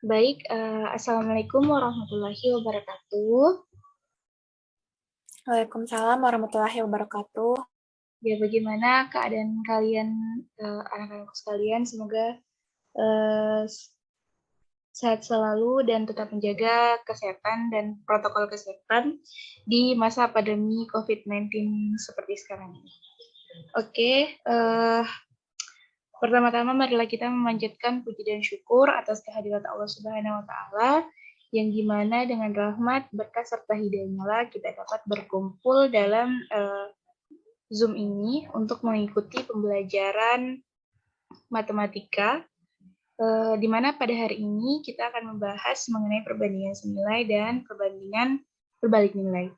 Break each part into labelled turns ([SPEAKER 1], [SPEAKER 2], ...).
[SPEAKER 1] Baik, Assalamualaikum warahmatullahi wabarakatuh.
[SPEAKER 2] Waalaikumsalam warahmatullahi wabarakatuh.
[SPEAKER 1] Ya, bagaimana keadaan kalian, anak-anakku sekalian? Semoga eh, sehat selalu dan tetap menjaga kesehatan dan protokol kesehatan di masa pandemi COVID-19 seperti sekarang ini. Oke, pertama-tama marilah kita memanjatkan puji dan syukur atas kehadirat Allah Subhanahu wa taala yang dimana dengan rahmat, berkah serta hidayahnya lah kita dapat berkumpul dalam Zoom ini untuk mengikuti pembelajaran matematika di mana pada hari ini kita akan membahas mengenai perbandingan senilai dan perbandingan berbalik nilai.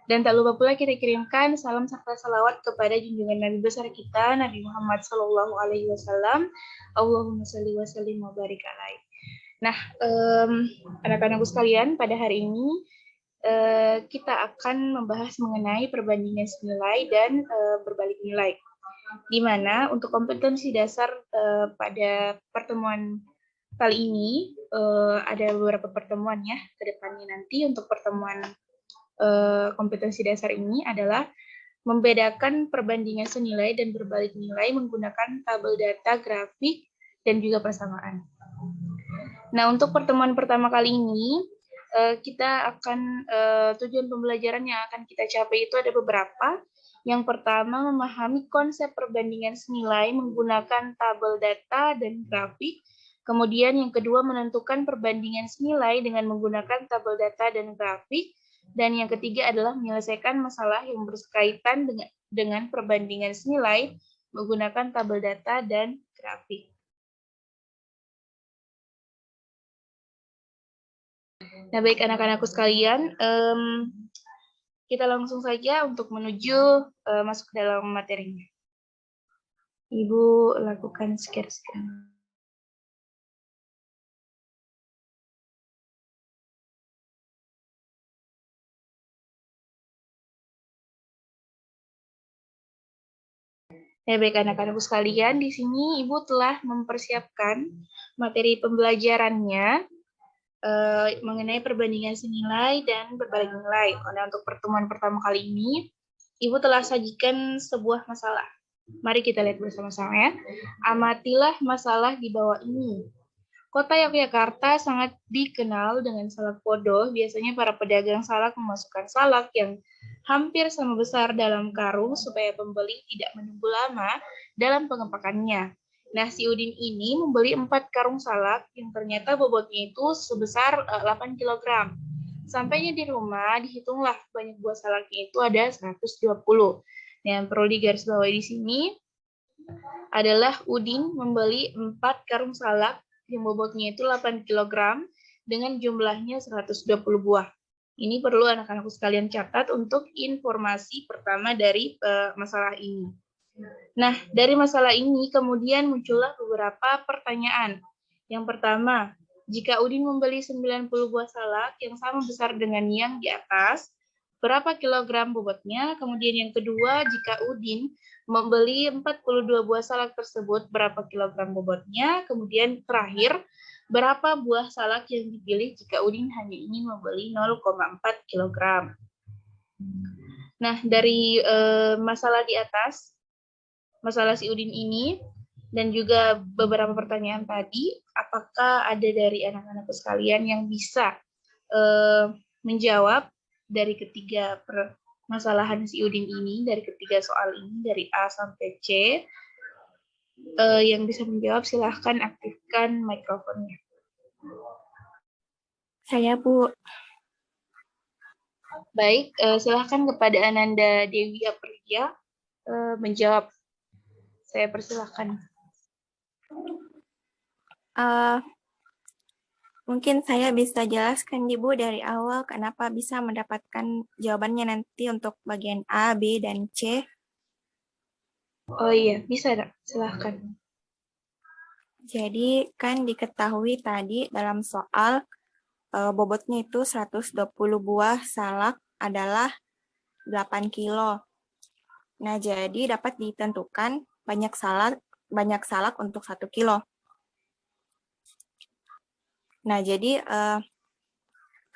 [SPEAKER 1] Dan tak lupa pula kita kirimkan salam serta salawat kepada junjungan Nabi besar kita, Nabi Muhammad Sallallahu Alaihi Wasallam. Allahumma salli wa sallim wa barik alaihi. Nah, anak-anakku sekalian, pada hari ini kita akan membahas mengenai perbandingan senilai dan berbalik nilai. Di mana untuk kompetensi dasar pada pertemuan kali ini ada beberapa pertemuan ya ke depannya nanti. Untuk pertemuan kompetensi dasar ini adalah membedakan perbandingan senilai dan berbalik nilai menggunakan tabel data, grafik, dan juga persamaan. Nah, untuk pertemuan pertama kali ini, kita akan, tujuan pembelajaran yang akan kita capai itu ada beberapa. Yang pertama, memahami konsep perbandingan senilai menggunakan tabel data dan grafik. Kemudian yang kedua, menentukan perbandingan senilai dengan menggunakan tabel data dan grafik. Dan yang ketiga adalah menyelesaikan masalah yang berkaitan dengan perbandingan senilai menggunakan tabel data dan grafik. Nah, baik anak-anakku sekalian, kita langsung saja untuk menuju masuk ke dalam materinya. Ibu lakukan share screen. Ya, baik anak-anakku sekalian, di sini Ibu telah mempersiapkan materi pembelajarannya mengenai perbandingan senilai dan berbalik nilai. Karena untuk pertemuan pertama kali ini, Ibu telah sajikan sebuah masalah. Mari kita lihat bersama-sama ya. Amatilah masalah di bawah ini. Kota Yogyakarta sangat dikenal dengan salak bodoh. Biasanya para pedagang salak memasukkan salak yang hampir sama besar dalam karung supaya pembeli tidak menunggu lama dalam pengepakannya. Nah, si Udin ini membeli 4 karung salak yang ternyata bobotnya itu sebesar 8 kg. Sampainya di rumah, dihitunglah banyak buah salaknya itu ada 120. Yang perlu digarisbawahi di sini adalah Udin membeli 4 karung salak yang bobotnya itu 8 kg dengan jumlahnya 120 buah. Ini perlu anak-anakku sekalian catat untuk informasi pertama dari masalah ini. Nah, dari masalah ini kemudian muncullah beberapa pertanyaan. Yang pertama, jika Udin membeli 90 buah salak yang sama besar dengan yang di atas, berapa kilogram bobotnya? Kemudian yang kedua, jika Udin membeli 42 buah salak tersebut, berapa kilogram bobotnya? Kemudian terakhir, berapa buah salak yang dipilih jika Udin hanya ingin membeli 0,4 kilogram? Nah, dari masalah di atas, masalah si Udin ini, dan juga beberapa pertanyaan tadi, apakah ada dari anak-anakku sekalian yang bisa menjawab dari ketiga permasalahan si Udin ini, dari ketiga soal ini, dari A sampai C? Yang bisa menjawab silahkan aktifkan mikrofonnya.
[SPEAKER 2] Saya, Bu.
[SPEAKER 1] Baik, silahkan kepada Ananda Dewi Aprilia menjawab. Saya persilahkan.
[SPEAKER 2] Mungkin saya bisa jelaskan, Ibu, dari awal kenapa bisa mendapatkan jawabannya nanti untuk bagian A, B, dan C.
[SPEAKER 1] Oh iya, bisa, silahkan.
[SPEAKER 2] Jadi kan diketahui tadi dalam soal bobotnya itu 120 buah salak adalah 8 kilo. Nah, jadi dapat ditentukan banyak salak untuk 1 kilo. Nah, jadi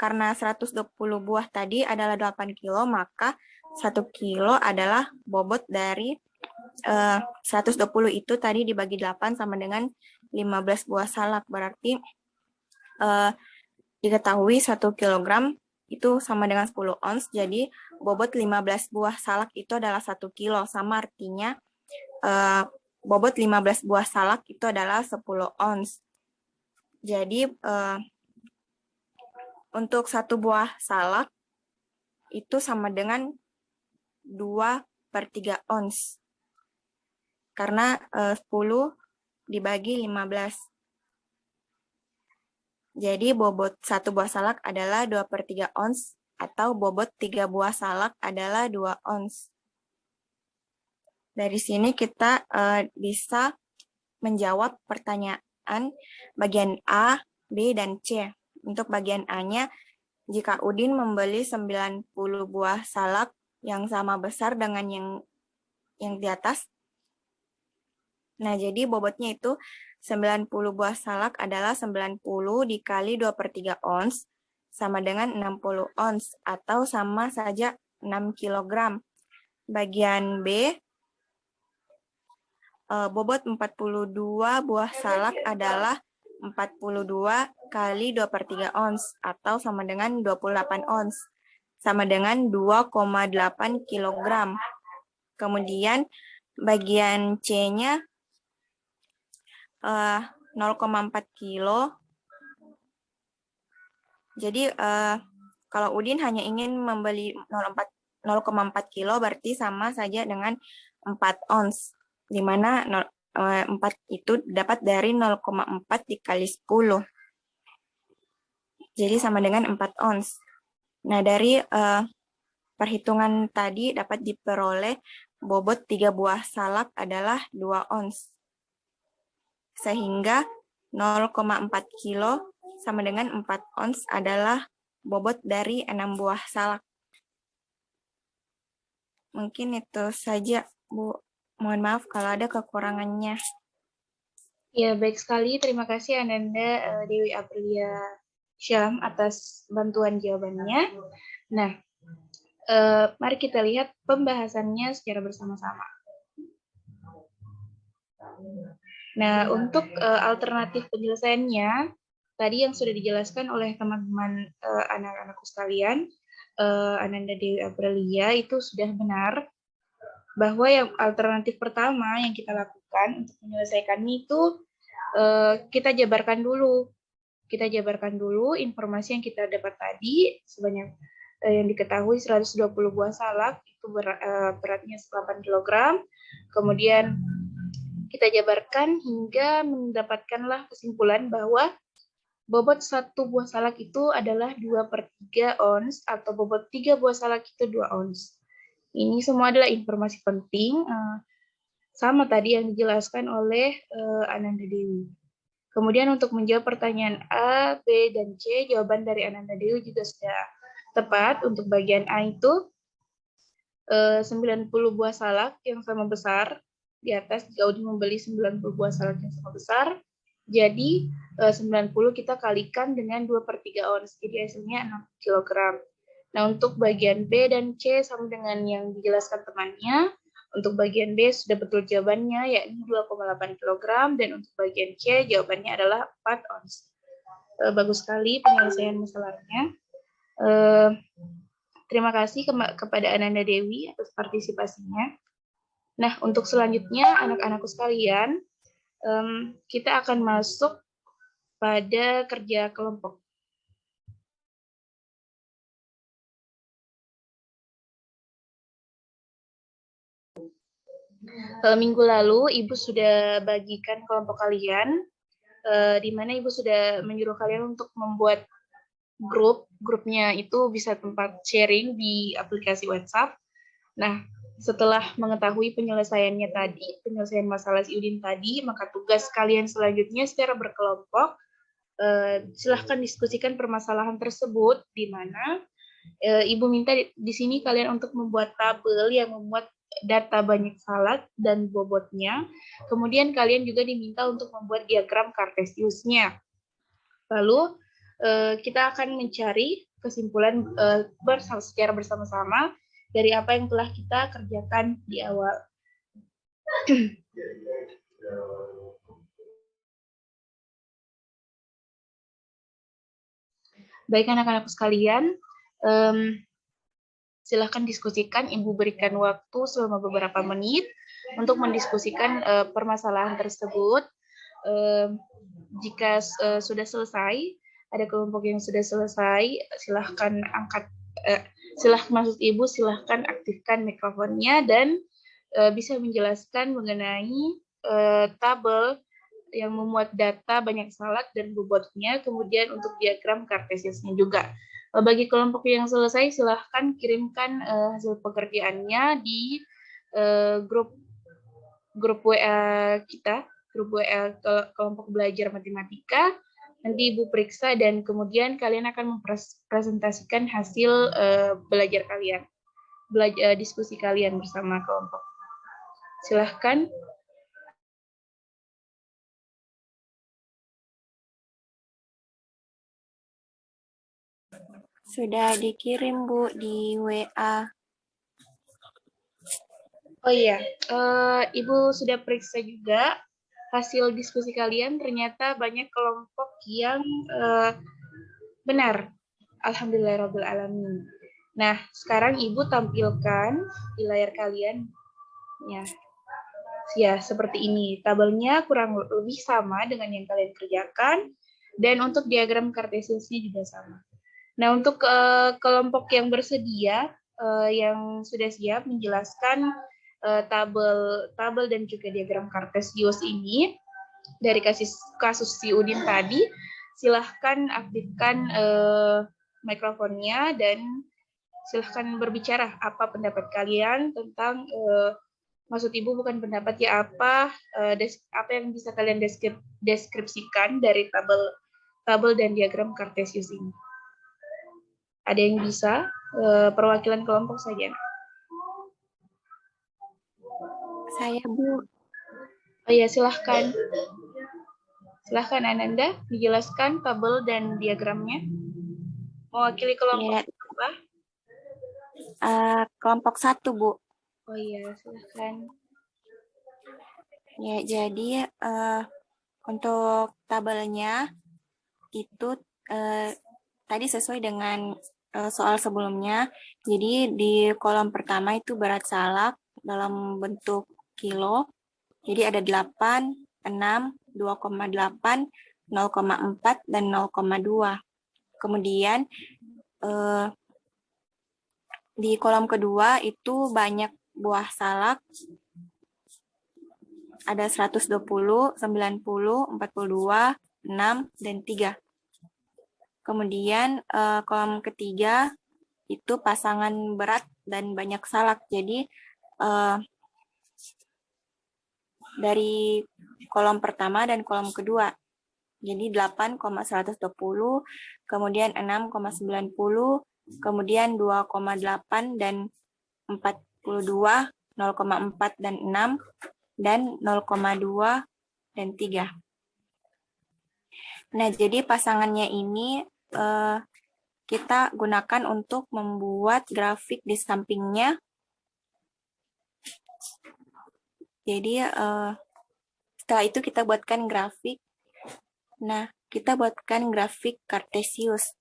[SPEAKER 2] karena 120 buah tadi adalah 8 kilo, maka 1 kilo adalah bobot dari 120 itu tadi dibagi 8 sama dengan 15 buah salak. Berarti diketahui 1 kilogram itu sama dengan 10 ons, jadi bobot 15 buah salak itu adalah 1 kilo, sama artinya bobot 15 buah salak itu adalah 10 ons. Jadi untuk 1 buah salak itu sama dengan 2/3 ons. Karena 10 dibagi 15. Jadi bobot 1 buah salak adalah 2/3 ons, atau bobot 3 buah salak adalah 2 ons. Dari sini kita bisa menjawab pertanyaan bagian A, B, dan C. Untuk bagian A-nya, jika Udin membeli 90 buah salak yang sama besar dengan yang di atas, nah jadi bobotnya itu 90 buah salak adalah 90 dikali 2/3 ons, sama dengan 60 ons, atau sama saja 6 kilogram. Bagian B, bobot 42 buah salak adalah 42 kali 2/3 ons, atau sama dengan 28 ons, sama dengan 2,8 kilogram. Kemudian bagian C-nya 0,4 kilo. Jadi kalau Udin hanya ingin membeli 0,4 kilo, berarti sama saja dengan 4 ons, di mana 4 itu dapat dari 0,4 dikali 10. Jadi sama dengan 4 ons. Nah, dari perhitungan tadi dapat diperoleh bobot 3 buah salak adalah 2 ons. Sehingga 0,4 kilo sama dengan 4 ons adalah bobot dari 6 buah salak. Mungkin itu saja, Bu. Mohon maaf kalau ada kekurangannya.
[SPEAKER 1] Ya, baik sekali. Terima kasih Ananda Dewi Aprilia Syam atas bantuan jawabannya. Nah, mari kita lihat pembahasannya secara bersama-sama. Nah, untuk alternatif penyelesaiannya, tadi yang sudah dijelaskan oleh teman-teman anak-anakku sekalian, Ananda Dewi Aprilia itu sudah benar, bahwa yang alternatif pertama yang kita lakukan untuk menyelesaikannya itu kita jabarkan dulu. Kita jabarkan dulu informasi yang kita dapat tadi sebanyak yang diketahui 120 buah salak itu beratnya 8 kg. Kemudian kita jabarkan hingga mendapatkanlah kesimpulan bahwa bobot 1 buah salak itu adalah 2/3 ons, atau bobot 3 buah salak itu 2 ons. Ini semua adalah informasi penting, sama tadi yang dijelaskan oleh Ananda Dewi. Kemudian untuk menjawab pertanyaan A, B, dan C, jawaban dari Ananda Dewi juga sudah tepat. Untuk bagian A itu 90 buah salak yang sama besar. Di atas jika Udin membeli 90 buah salak yang sama besar, jadi 90 kita kalikan dengan 2/3 ons, jadi hasilnya 6 kg. Nah, untuk bagian B dan C sama dengan yang dijelaskan temannya. Untuk bagian B sudah betul jawabannya, yakni 2,8 kg, dan untuk bagian C jawabannya adalah 4 ons. Bagus sekali penyelesaian masalahnya. Terima kasih kepada Ananda Dewi atas partisipasinya. Nah, untuk selanjutnya anak-anakku sekalian, kita akan masuk pada kerja kelompok. Minggu lalu Ibu sudah bagikan kelompok kalian, di mana Ibu sudah menyuruh kalian untuk membuat grupnya itu bisa tempat sharing di aplikasi WhatsApp. Nah, setelah mengetahui penyelesaiannya tadi, penyelesaian masalah si Udin tadi, maka tugas kalian selanjutnya secara berkelompok, silahkan diskusikan permasalahan tersebut, di mana Ibu minta di sini kalian untuk membuat tabel yang memuat data banyak salak dan bobotnya. Kemudian kalian juga diminta untuk membuat diagram Cartesiusnya. Lalu kita akan mencari kesimpulan secara bersama-sama dari apa yang telah kita kerjakan di awal. Baik anak-anak sekalian, silahkan diskusikan. Ibu berikan waktu selama beberapa menit untuk mendiskusikan permasalahan tersebut. Jika sudah selesai, ada kelompok yang sudah selesai, silahkan maksud Ibu silahkan aktifkan mikrofonnya dan bisa menjelaskan mengenai tabel yang memuat data banyak salak dan bobotnya, kemudian untuk diagram kartesiusnya juga. Bagi kelompok yang selesai, silahkan kirimkan hasil pekerjaannya di grup WA kita, grup WA kelompok belajar matematika. Nanti Ibu periksa dan kemudian kalian akan mempresentasikan hasil belajar kalian, diskusi kalian bersama kelompok. Silahkan.
[SPEAKER 2] Sudah dikirim, Bu, di WA.
[SPEAKER 1] Oh iya, Ibu sudah periksa juga hasil diskusi kalian, ternyata banyak kelompok yang benar. Alhamdulillahirrahmanirrahim. Nah, sekarang Ibu tampilkan di layar kalian. Ya, seperti ini. Tabelnya kurang lebih sama dengan yang kalian kerjakan. Dan untuk diagram kartesiusnya juga sama. Nah, untuk kelompok yang bersedia, yang sudah siap menjelaskan tabel dan juga diagram kartesius ini dari kasus si Udin tadi, silahkan aktifkan mikrofonnya dan silahkan berbicara apa pendapat kalian tentang maksud Ibu bukan pendapat ya, apa yang bisa kalian deskripsikan dari tabel dan diagram kartesius ini. Ada yang bisa? Perwakilan kelompok saja.
[SPEAKER 2] Saya, Bu.
[SPEAKER 1] Oh ya, silahkan. Silahkan Ananda dijelaskan tabel dan diagramnya. Mewakili kelompok apa?
[SPEAKER 2] Kelompok 1, Bu.
[SPEAKER 1] Oh iya, silahkan.
[SPEAKER 2] Ya, jadi untuk tabelnya itu tadi sesuai dengan soal sebelumnya. Jadi di kolom pertama itu berat salak dalam bentuk kilo. Jadi ada 8, 6, 2,8, 0,4, dan 0,2. Kemudian di kolom kedua itu banyak buah salak. Ada 120, 90, 42, 6, dan 3. Kemudian kolom ketiga itu pasangan berat dan banyak salak. Jadi dari kolom pertama dan kolom kedua. Jadi 8,120, kemudian 6,90, kemudian 2,8 dan 42, 0,4 dan 6, dan 0,2 dan 3. Nah, jadi pasangannya ini kita gunakan untuk membuat grafik di sampingnya. Jadi setelah itu kita buatkan grafik. Nah, kita buatkan grafik kartesius.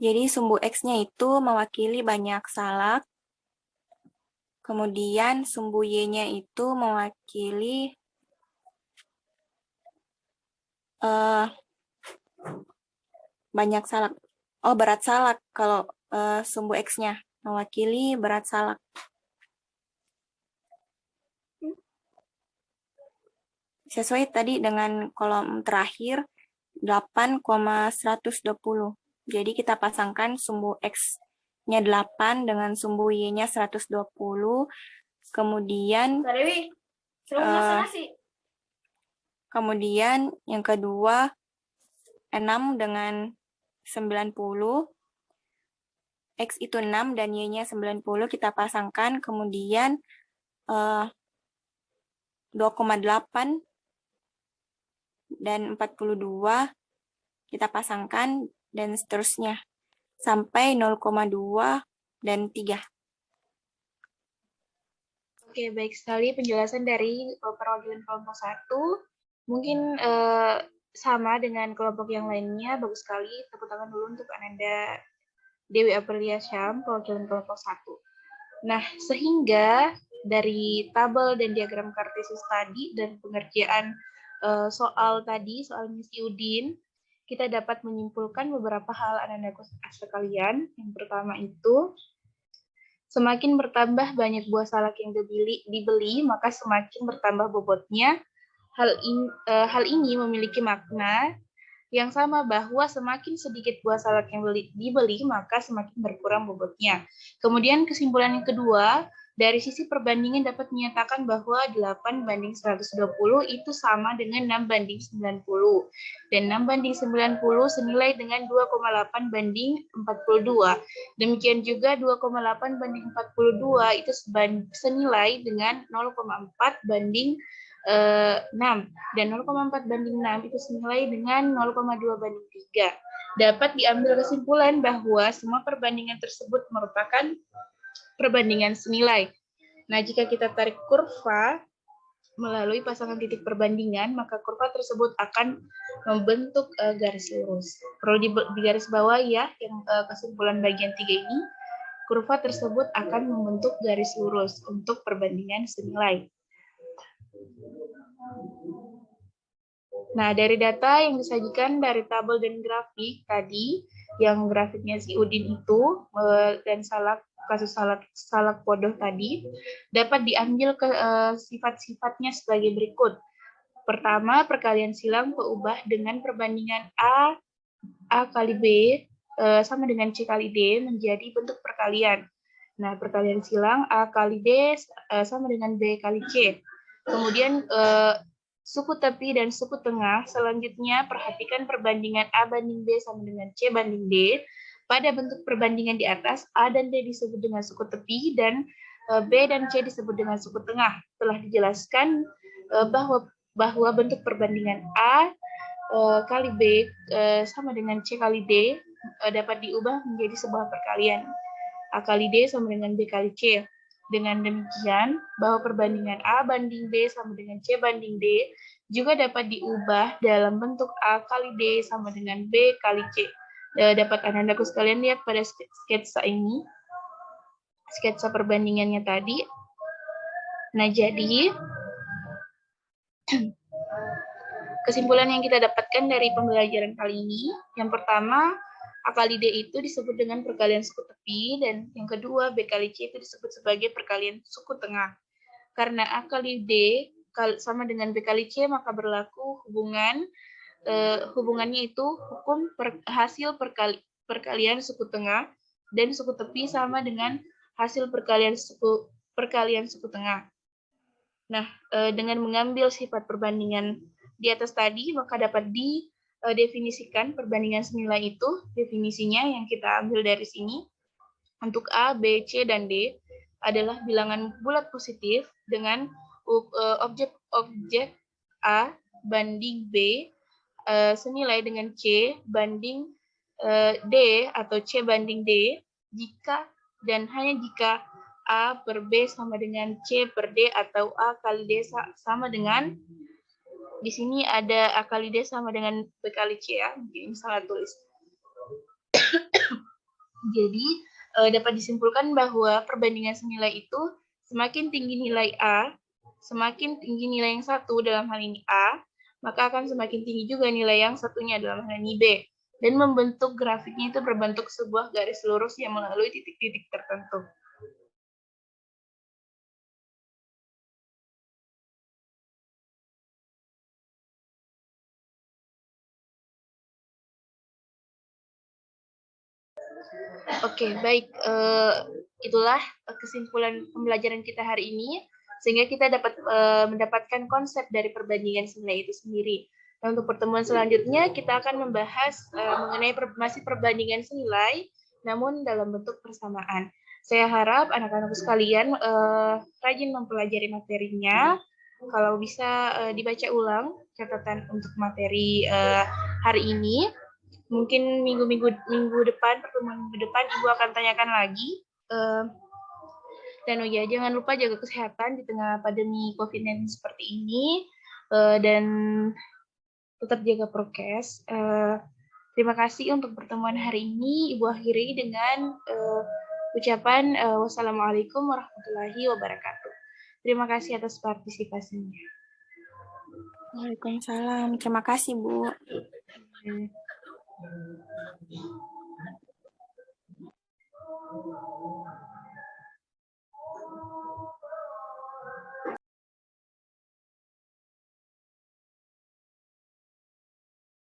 [SPEAKER 2] Jadi sumbu X-nya itu mewakili banyak salak. Kemudian sumbu Y-nya itu mewakili banyak salak. Oh, berat salak kalau sumbu X-nya mewakili berat salak. Sesuai tadi dengan kolom terakhir 8,120. Jadi kita pasangkan sumbu X-nya 8 dengan sumbu Y-nya 120. Kemudian kemudian yang kedua 6 dengan 90. X itu 6 dan Y-nya 90 kita pasangkan. Kemudian 2,8 dan 42 kita pasangkan dan seterusnya sampai 0,2 dan 3.
[SPEAKER 1] Oke, baik sekali penjelasan dari perwakilan kelompok 1. Mungkin sama dengan kelompok yang lainnya, bagus sekali. Tepuk tangan dulu untuk Ananda Dewi Aprilia Syam, perwakilan kelompok 1. Nah, sehingga dari tabel dan diagram kartesius tadi dan pengerjaan soal misi Udin, kita dapat menyimpulkan beberapa hal Ananda sekalian. Yang pertama itu, semakin bertambah banyak buah salak yang dibeli, maka semakin bertambah bobotnya. Hal ini memiliki makna yang sama bahwa semakin sedikit buah salak yang dibeli, maka semakin berkurang bobotnya. Kemudian kesimpulan yang kedua, dari sisi perbandingan dapat menyatakan bahwa 8:120 itu sama dengan 6:90. Dan 6:90 senilai dengan 2,8/42. Demikian juga 2,8/42 itu senilai dengan 0,4/6. Dan 0,4/6 itu senilai dengan 0,2/3. Dapat diambil kesimpulan bahwa semua perbandingan tersebut merupakan perbandingan senilai. Nah, jika kita tarik kurva melalui pasangan titik perbandingan, maka kurva tersebut akan membentuk garis lurus. Perlu digaris bawah ya, yang kesimpulan bagian 3 ini, kurva tersebut akan membentuk garis lurus untuk perbandingan senilai. Nah, dari data yang disajikan dari tabel dan grafik tadi, yang grafiknya si Udin itu, dan kasus salak bodoh tadi, dapat diambil ke sifat-sifatnya sebagai berikut. Pertama, perkalian silang keubah dengan perbandingan A kali B sama dengan C kali D menjadi bentuk perkalian. Nah, perkalian silang A kali D sama dengan B kali C. Kemudian suku tepi dan suku tengah, selanjutnya perhatikan perbandingan A banding B sama dengan C banding D. Pada bentuk perbandingan di atas, A dan D disebut dengan suku tepi dan B dan C disebut dengan suku tengah. Telah dijelaskan bahwa bentuk perbandingan A kali B sama dengan C kali D dapat diubah menjadi sebuah perkalian. A kali D sama dengan B kali C. Dengan demikian, bahwa perbandingan A banding B sama dengan C banding D juga dapat diubah dalam bentuk A kali D sama dengan B kali C. Dapat Anandaku sekalian lihat pada sketsa ini, sketsa perbandingannya tadi. Nah, jadi kesimpulan yang kita dapatkan dari pembelajaran kali ini, yang pertama, A kali D itu disebut dengan perkalian suku tepi, dan yang kedua, B kali C itu disebut sebagai perkalian suku tengah. Karena A kali D sama dengan B kali C, maka berlaku hubungannya itu hukum hasil perkalian suku tengah, dan suku tepi sama dengan hasil perkalian suku tengah. Nah, dengan mengambil sifat perbandingan di atas tadi, maka dapat didefinisikan perbandingan senilai itu. Definisinya yang kita ambil dari sini, untuk A, B, C, dan D adalah bilangan bulat positif dengan objek A banding B senilai dengan C banding D atau C banding D jika dan hanya jika A per B sama dengan C per D atau A kali D sama dengan, di sini ada A kali D sama dengan B kali C ya, mungkin salah tulis. Jadi dapat disimpulkan bahwa perbandingan senilai itu semakin tinggi nilai A, semakin tinggi nilai yang satu dalam hal ini A, maka akan semakin tinggi juga nilai yang satunya dalam hal ini B. Dan membentuk grafiknya itu berbentuk sebuah garis lurus yang melalui titik-titik tertentu. Oke, baik. Itulah kesimpulan pembelajaran kita hari ini, sehingga kita dapat mendapatkan konsep dari perbandingan senilai itu sendiri. Nah, untuk pertemuan selanjutnya, kita akan membahas mengenai masih perbandingan senilai, namun dalam bentuk persamaan. Saya harap anak-anak sekalian rajin mempelajari materinya, Kalau bisa dibaca ulang catatan untuk materi hari ini. Mungkin minggu depan, pertemuan minggu depan, Ibu akan tanyakan lagi. Dan oh ya, jangan lupa jaga kesehatan di tengah pandemi COVID-19 seperti ini. Dan tetap jaga prokes. Terima kasih untuk pertemuan hari ini. Ibu akhiri dengan ucapan wassalamualaikum warahmatullahi wabarakatuh. Terima kasih atas partisipasinya.
[SPEAKER 2] Waalaikumsalam. Terima kasih, Bu.